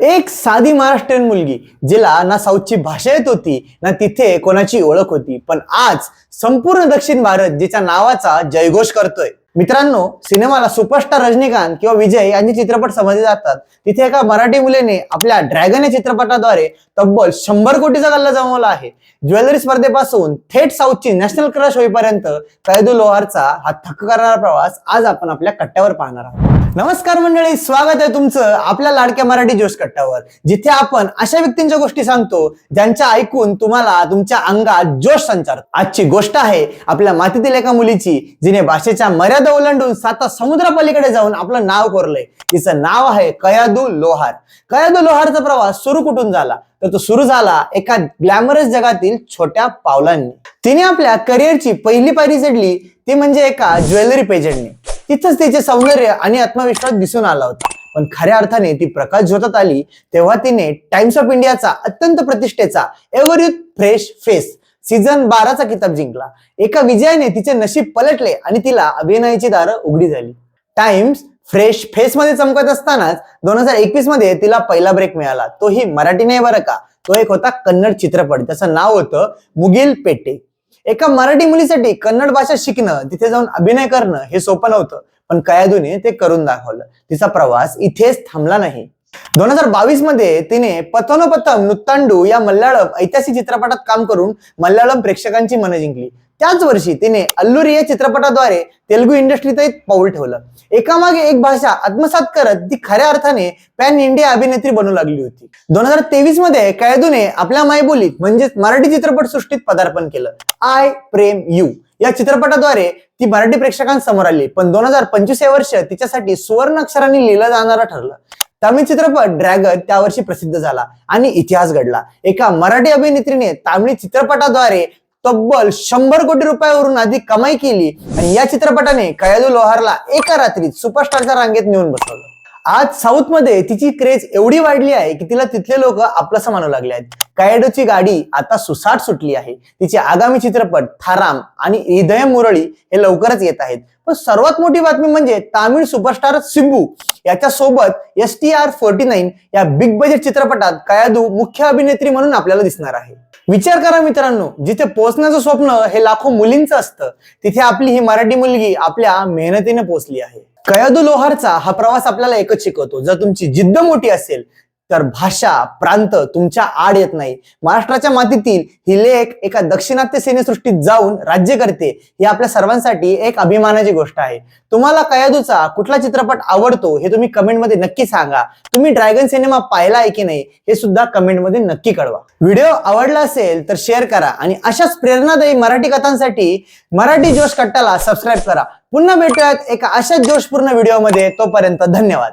एक साधी महाराष्ट्रीयन मुलगी जिला ना साऊथची भाषा येत होती ना तिथे कोणाची ओळख होती, पण आज संपूर्ण दक्षिण भारत जिच्या नावाचा जयघोष करतोय. मित्रांनो, सिनेमाला सुपरस्टार रजनीकांत किंवा विजय यांचे चित्रपट समजले जातात, तिथे एका मराठी मुलीने आपल्या ड्रॅगन या चित्रपटाद्वारे तब्बल 100 कोटीचा गल्ला जमवला आहे. ज्वेलरी स्पर्धेपासून थेट साऊथची नॅशनल क्रश होईपर्यंत कैदू लोहारचा हा थक्क करणारा प्रवास आज आपण आपल्या कट्ट्यावर पाहणार आहोत. नमस्कार मंडळी, स्वागत आहे तुमचं आपल्या लाडक्या मराठी जोश कट्ट्यावर, जिथे आपण अशा व्यक्तींच्या गोष्टी सांगतो ज्यांच्या ऐकून तुम्हाला तुमच्या अंगात जोश संचारतो. आजची गोष्ट आहे आपल्या मातीतील एका मुलीची, जिने भाषेच्या मर्यादा ओलांडून 7 समुद्रापलीकडे जाऊन आपलं नाव कोरलंय. तिचं नाव आहे कैदू लोहार. कैदू लोहारचा प्रवास सुरू कुठून झाला, तर तो सुरू झाला एका ग्लॅमरस जगातील छोट्या पावलांनी. तिने आपल्या करिअरची पहिली पायरी चढली, ती म्हणजे एका ज्वेलरी पेजंटने. तिथंच तिचे सौंदर्य आणि आत्मविश्वास दिसून आला होता. पण खऱ्या अर्थाने ती प्रकाश झोतात आली तेव्हा तिने टाइम्स ऑफ इंडियाचा अत्यंत प्रतिष्ठेचा ever youth fresh face season 12चा किताब जिंकला. एका विजयाने तिचे नशीब पलटले आणि तिला अभिनयाची दारं उघडी झाली. टाइम्स फ्रेश फेस मध्ये चमकत असतानाच 2021 मध्ये तिला पहिला ब्रेक मिळाला. तोही मराठी नाही बरं का, तो एक होता कन्नड चित्रपट. त्याचं नाव होतं मुगिल पेटे. एका मराठी मुलीसाठी कन्नड भाषा शिकणं, तिथे जाऊन अभिनय करणं हे सोपं नव्हतं, पण कैदूने ते करून दाखवलं. तिचा प्रवास इथेच थांबला नाही. 2022 मध्ये तिने पथोनपथम नुत्तांडू या मल्याळम ऐतिहासिक चित्रपटात काम करून मल्याळम प्रेक्षकांची मनं जिंकली. त्याच वर्षी तिने अल्लुरी या चित्रपटाद्वारे तेलुगू इंडस्ट्रीत एक पाऊल ठेवलं. एकामागे एक भाषा आत्मसात करत ती खऱ्या अर्थाने पॅन इंडिया अभिनेत्री बनू लागली होती. 2023 मध्ये कैदूने आपल्या मायबोलीत म्हणजेच मराठी चित्रपट सृष्टीत पदार्पण केलं. आय प्रेम यू या चित्रपटाद्वारे ती मराठी प्रेक्षकांसमोर आली. पण 2025 हे वर्ष तिच्यासाठी सुवर्ण अक्षरांनी लिहिलं जाणारं ठरलं. तमिळ चित्रपट ड्रॅगन त्या वर्षी प्रसिद्ध झाला आणि इतिहास घडला. एका मराठी अभिनेत्रीने तामिळ चित्रपटाद्वारे तब्बल 100 कोटी रुपयावरून अधिक कमाई केली आणि या चित्रपटाने कैदू लोहारला एका रात्रीत सुपरस्टारच्या रांगेत नेऊन बसवलं. आज साऊथ मध्ये तिची क्रेज एवढी वाढली आहे की तिला तिथले लोक आपलंसं मानू लागले आहेत. कैदूची गाडी आता सुसाट सुटली आहे. तिचे आगामी चित्रपट थाराम आणि हृदय मुरळी हे लवकरच येत आहेत. पण सर्वात मोठी बातमी म्हणजे तामिळ सुपरस्टार सिब्बू याच्या सोबत STR49 या बिग बजेट चित्रपटात कैदू मुख्य अभिनेत्री म्हणून आपल्याला दिसणार आहे. विचार करा मित्रांनो, जिथे पोहोचण्याचं स्वप्न हे लाखो मुलींचं असतं, तिथे आपली ही मराठी मुलगी आपल्या मेहनतीने पोहोचली आहे. कैदू लोहारचा हा प्रवास आपल्याला एकच शिकवतो, जर तुमची जिद्द मोठी असेल तर भाषा प्रांत तुमच्या आड येत नाही. महाराष्ट्राच्या मातीतील ही लेक एका दक्षिणात्य सिनेसृष्टीत जाऊन राज्य करते, ही आपल्या सर्वांसाठी एक अभिमानाची गोष्ट आहे. तुम्हाला कैदूचा कुठला चित्रपट आवडतो हे तुम्ही कमेंटमध्ये नक्की सांगा. तुम्ही ड्रॅगन सिनेमा पाहिला आहे की नाही हे सुद्धा कमेंटमध्ये नक्की कळवा. व्हिडिओ आवडला असेल तर शेअर करा आणि अशाच प्रेरणादायी मराठी कथांसाठी मराठी जोश कट्टाला सबस्क्राईब करा. पुन्हा भेटूयात एका अशाच जोशपूर्ण व्हिडिओमध्ये. तोपर्यंत धन्यवाद.